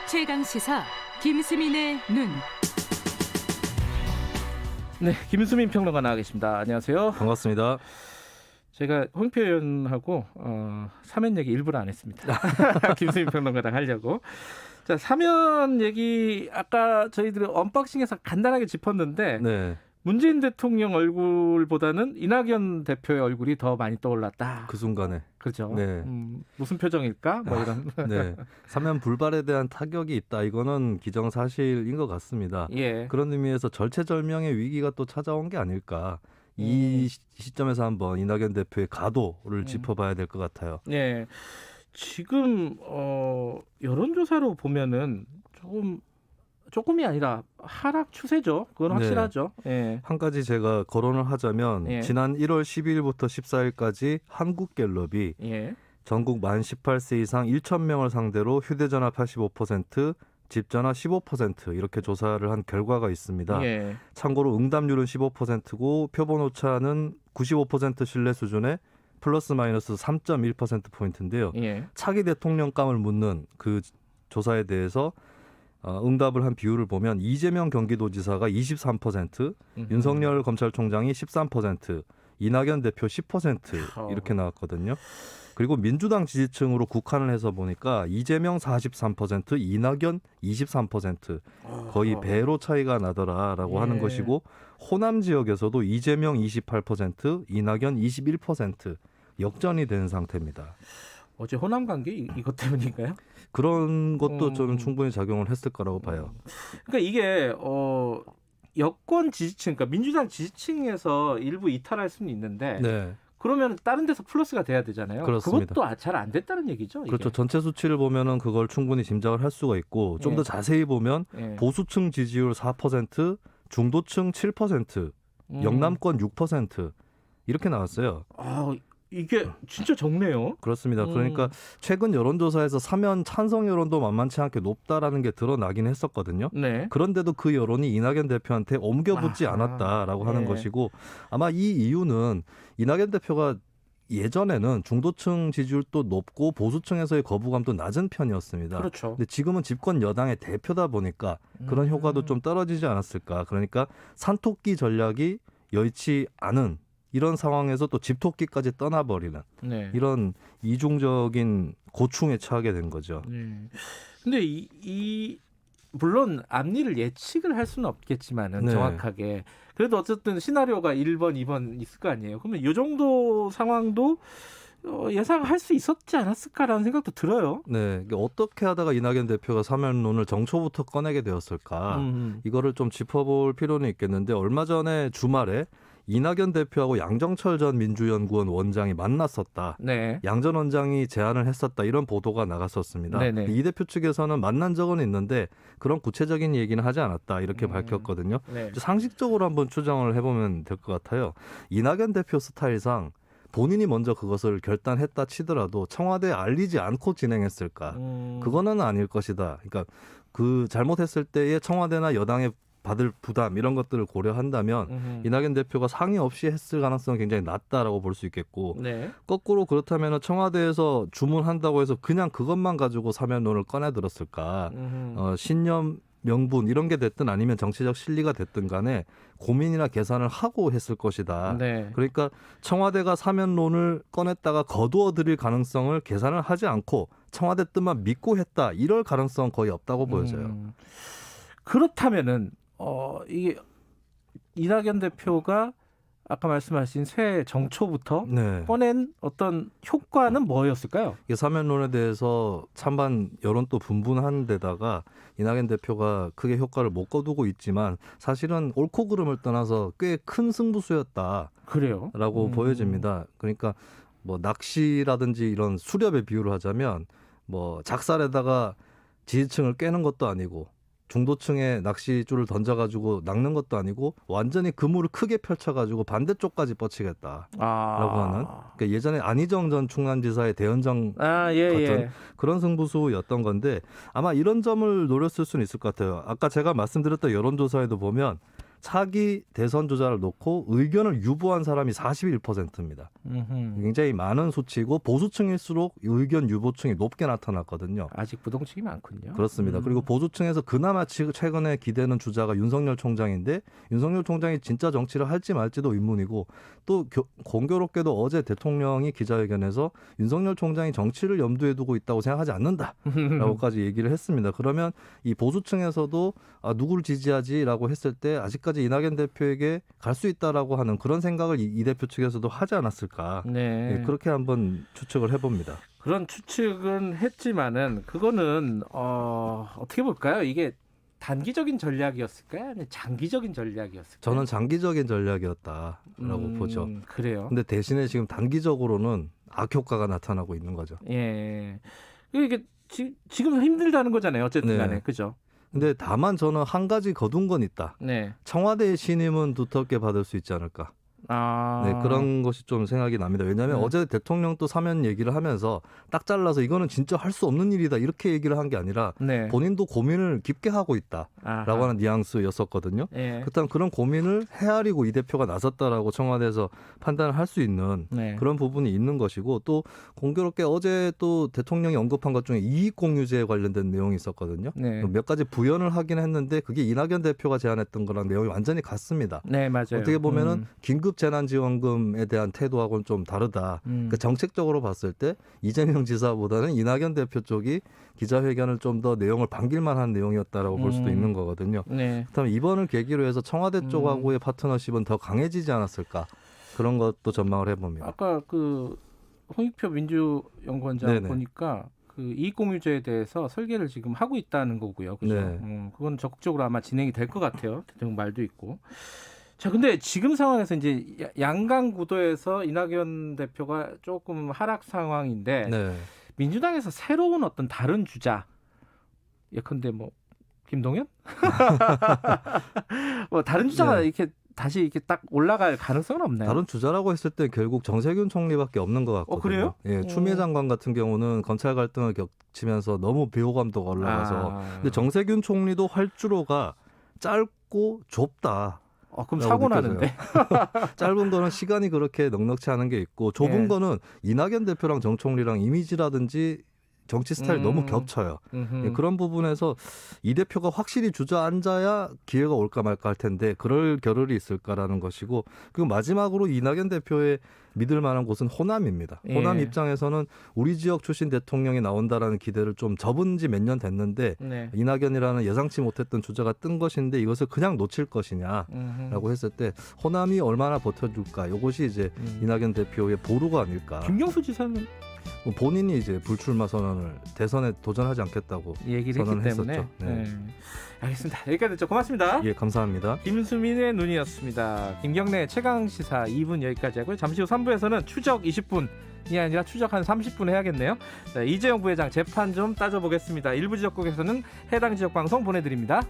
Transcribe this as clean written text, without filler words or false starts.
최강시사 김수민의 눈. 네, 김수민 평론가 나와 계십니다. 안녕하세요. 반갑습니다. 제가 홍표 의원하고 사면 얘기 일부러 안 했습니다. 김수민 평론가랑 하려고. 자, 사면 얘기 아까 저희들이 언박싱에서 간단하게 짚었는데 네. 문재인 대통령 얼굴보다는 이낙연 대표의 얼굴이 더 많이 떠올랐다. 그 순간에. 그렇죠. 네. 무슨 표정일까? 뭐 이런. 네. 사면 불발에 대한 타격이 있다. 이거는 기정사실인 것 같습니다. 예. 그런 의미에서 절체절명의 위기가 또 찾아온 게 아닐까. 이 시점에서 한번 이낙연 대표의 가도를 짚어봐야 될 것 같아요. 예. 지금 여론조사로 보면은 조금이 아니라 하락 추세죠. 그건 확실하죠. 네. 예. 한 가지 제가 거론을 하자면 예. 지난 1월 12일부터 14일까지 한국갤럽이 예. 전국 만 18세 이상 1,000명을 상대로 휴대전화 85%, 집전화 15% 이렇게 조사를 한 결과가 있습니다. 예. 참고로 응답률은 15%고 표본 오차는 95% 신뢰 수준의 플러스 마이너스 3.1%포인트인데요. 예. 차기 대통령감을 묻는 그 조사에 대해서 응답을 한 비율을 보면 이재명 경기도지사가 23%, 윤석열 검찰총장이 13%, 이낙연 대표 10% 이렇게 나왔거든요. 그리고 민주당 지지층으로 국한을 해서 보니까 이재명 43%, 이낙연 23% 거의 배로 차이가 나더라라고 하는 것이고 호남 지역에서도 이재명 28%, 이낙연 21% 역전이 된 상태입니다. 어제 호남 관계 이것 때문인가요? 그런 것도 저는 충분히 작용을 했을 거라고 봐요. 그러니까 이게 여권 지지층, 그러니까 민주당 지지층에서 일부 이탈할 수는 있는데 네. 그러면 다른 데서 플러스가 돼야 되잖아요. 그렇습니다. 그것도 잘 안 됐다는 얘기죠. 이게. 그렇죠. 전체 수치를 보면은 그걸 충분히 짐작을 할 수가 있고 좀 더 자세히 보면 보수층 지지율 4%, 중도층 7%, 영남권 6% 이렇게 나왔어요. 이게 진짜 적네요. 그렇습니다. 그러니까 최근 여론조사에서 사면 찬성 여론도 만만치 않게 높다라는 게 드러나긴 했었거든요. 네. 그런데도 그 여론이 이낙연 대표한테 옮겨붙지 않았다라고 하는 것이고 아마 이 이유는 이낙연 대표가 예전에는 중도층 지지율도 높고 보수층에서의 거부감도 낮은 편이었습니다. 그렇죠. 근데 지금은 집권 여당의 대표다 보니까 그런 효과도 좀 떨어지지 않았을까. 그러니까 산토끼 전략이 여의치 않은 이런 상황에서 또 집토끼까지 떠나버리는 이런 이중적인 고충에 처하게 된 거죠. 근데 물론 앞니를 예측을 할 수는 없겠지만은 정확하게 그래도 어쨌든 시나리오가 1번, 2번 있을 거 아니에요. 그러면 이 정도 상황도 예상할 수 있었지 않았을까라는 생각도 들어요. 네, 어떻게 하다가 이낙연 대표가 사면론을 정초부터 꺼내게 되었을까? 이거를 좀 짚어볼 필요는 있겠는데 얼마 전에 주말에 이낙연 대표하고 양정철 전 민주연구원 원장이 만났었다. 양 전 원장이 제안을 했었다. 이런 보도가 나갔었습니다. 이 대표 측에서는 만난 적은 있는데 그런 구체적인 얘기는 하지 않았다. 이렇게 밝혔거든요. 상식적으로 한번 추정을 해보면 될 것 같아요. 이낙연 대표 스타일상 본인이 먼저 그것을 결단했다 치더라도 청와대에 알리지 않고 진행했을까? 그거는 아닐 것이다. 그러니까 그 잘못했을 때의 청와대나 여당의 받을 부담 이런 것들을 고려한다면 이낙연 대표가 상의 없이 했을 가능성은 굉장히 낮다라고 볼 수 있겠고 거꾸로 그렇다면 청와대에서 주문한다고 해서 그냥 그것만 가지고 사면론을 꺼내들었을까? 신념 명분 이런 게 됐든 아니면 정치적 실리가 됐든 간에 고민이나 계산을 하고 했을 것이다. 그러니까 청와대가 사면론을 꺼냈다가 거두어 들일 가능성을 계산을 하지 않고 청와대 뜻만 믿고 했다. 이럴 가능성은 거의 없다고 보여져요. 그렇다면은 이게 이낙연 대표가 아까 말씀하신 새해 정초부터 꺼낸 어떤 효과는 뭐였을까요? 이게 사면론에 대해서 찬반 여론도 분분한 데다가 이낙연 대표가 크게 효과를 못 거두고 있지만 사실은 옳고 그름을 떠나서 꽤 큰 승부수였다. 그래요? 라고 보여집니다. 그러니까 뭐 낚시라든지 이런 수렵의 비유를 하자면 뭐 작살에다가 지지층을 깨는 것도 아니고 중도층에 낚시줄을 던져가지고 낚는 것도 아니고 완전히 그물을 크게 펼쳐가지고 반대쪽까지 뻗치겠다라고 하는 그러니까 예전에 안희정 전 충남지사의 대연정 같은 그런 승부수였던 건데 아마 이런 점을 노렸을 수는 있을 것 같아요. 아까 제가 말씀드렸던 여론조사에도 보면 차기 대선 주자를 놓고 의견을 유보한 사람이 41%입니다. 굉장히 많은 수치고 보수층일수록 의견 유보층이 높게 나타났거든요. 아직 부동층이 많군요. 그렇습니다. 그리고 보수층에서 그나마 최근에 기대는 주자가 윤석열 총장인데 윤석열 총장이 진짜 정치를 할지 말지도 의문이고 또 공교롭게도 어제 대통령이 기자회견에서 윤석열 총장이 정치를 염두에 두고 있다고 생각하지 않는다라고까지 얘기를 했습니다. 그러면 이 보수층에서도 누구를 지지하지라고 했을 때 아직까지 이낙연 대표에게 갈 수 있다라고 하는 그런 생각을 이 대표 측에서도 하지 않았을까. 네. 예, 그렇게 한번 추측을 해봅니다. 그런 추측은 했지만은 그거는 어떻게 볼까요? 이게 단기적인 전략이었을까요? 아니면 장기적인 전략이었을까요? 저는 장기적인 전략이었다라고 보죠. 그래요. 근데 대신에 지금 단기적으로는 악효과가 나타나고 있는 거죠. 예. 이게 지금 힘들다는 거잖아요. 어쨌든 간에. 네. 그죠? 근데 다만 저는 한 가지 거둔 건 있다. 네. 청와대의 신임은 두텁게 받을 수 있지 않을까. 네, 그런 것이 좀 생각이 납니다. 왜냐하면 어제 대통령 또 사면 얘기를 하면서 딱 잘라서 이거는 진짜 할 수 없는 일이다 이렇게 얘기를 한 게 아니라 네. 본인도 고민을 깊게 하고 있다라고 하는 뉘앙스였었거든요. 예. 그렇다면 그런 고민을 헤아리고 이 대표가 나섰다라고 청와대에서 판단을 할 수 있는 네. 그런 부분이 있는 것이고 또 공교롭게 어제 또 대통령이 언급한 것 중에 이익공유제에 관련된 내용이 있었거든요. 네. 몇 가지 부연을 하긴 했는데 그게 이낙연 대표가 제안했던 거랑 내용이 완전히 같습니다. 네, 맞아요. 어떻게 보면은 긴급 재난지원금에 대한 태도하고는 좀 다르다. 그러니까 정책적으로 봤을 때 이재명 지사보다는 이낙연 대표 쪽이 기자회견을 좀 더 내용을 반길만한 내용이었다라고 볼 수도 있는 거거든요. 네. 그렇다면 이번을 계기로 해서 청와대 쪽하고의 파트너십은 더 강해지지 않았을까? 그런 것도 전망을 해봅니다. 아까 그 홍익표 민주연구원장 네네. 보니까 그 이익공유제에 대해서 설계를 지금 하고 있다는 거고요. 그죠? 네. 그건 적극적으로 아마 진행이 될 것 같아요. 대통령 말도 있고. 자, 근데 지금 상황에서 이제 양강 구도에서 이낙연 대표가 조금 하락 상황인데 네. 민주당에서 새로운 어떤 다른 주자, 예컨대 뭐 김동연, 뭐 다른 주자가 네. 이렇게 다시 이렇게 딱 올라갈 가능성은 없나요? 다른 주자라고 했을 때 결국 정세균 총리밖에 없는 것 같거든요. 그래요? 예, 추미애 장관 같은 경우는 검찰 갈등을 겹치면서 너무 비호감도가 올라가서 근데 정세균 총리도 활주로가 짧고 좁다. 그럼 사고 나는데. 짧은 거는 시간이 그렇게 넉넉치 않은 게 있고 좁은 예. 거는 이낙연 대표랑 정 총리랑 이미지라든지 정치 스타일이 너무 겹쳐요. 예, 그런 부분에서 이 대표가 확실히 주저앉아야 기회가 올까 말까 할 텐데 그럴 겨를이 있을까라는 것이고 그리고 마지막으로 이낙연 대표의 믿을 만한 곳은 호남입니다. 예. 호남 입장에서는 우리 지역 출신 대통령이 나온다라는 기대를 좀 접은 지 몇 년 됐는데 네. 이낙연이라는 예상치 못했던 주자가 뜬 것인데 이것을 그냥 놓칠 것이냐라고 했을 때 호남이 얼마나 버텨줄까 이것이 이제 이낙연 대표의 보루가 아닐까. 김경수 지사는 본인이 이제 불출마 선언을 대선에 도전하지 않겠다고 얘기를 했기 때문에. 선언했었죠. 네. 알겠습니다. 여기까지 듣죠. 고맙습니다. 예, 감사합니다. 김수민의 눈이었습니다. 김경래 최강시사 2분 여기까지 하고요. 잠시 후 3부에서는 추적 20분이 아니라 추적 한 30분 해야겠네요. 네, 이재용 부회장 재판 좀 따져보겠습니다. 일부 지역국에서는 해당 지역 방송 보내드립니다.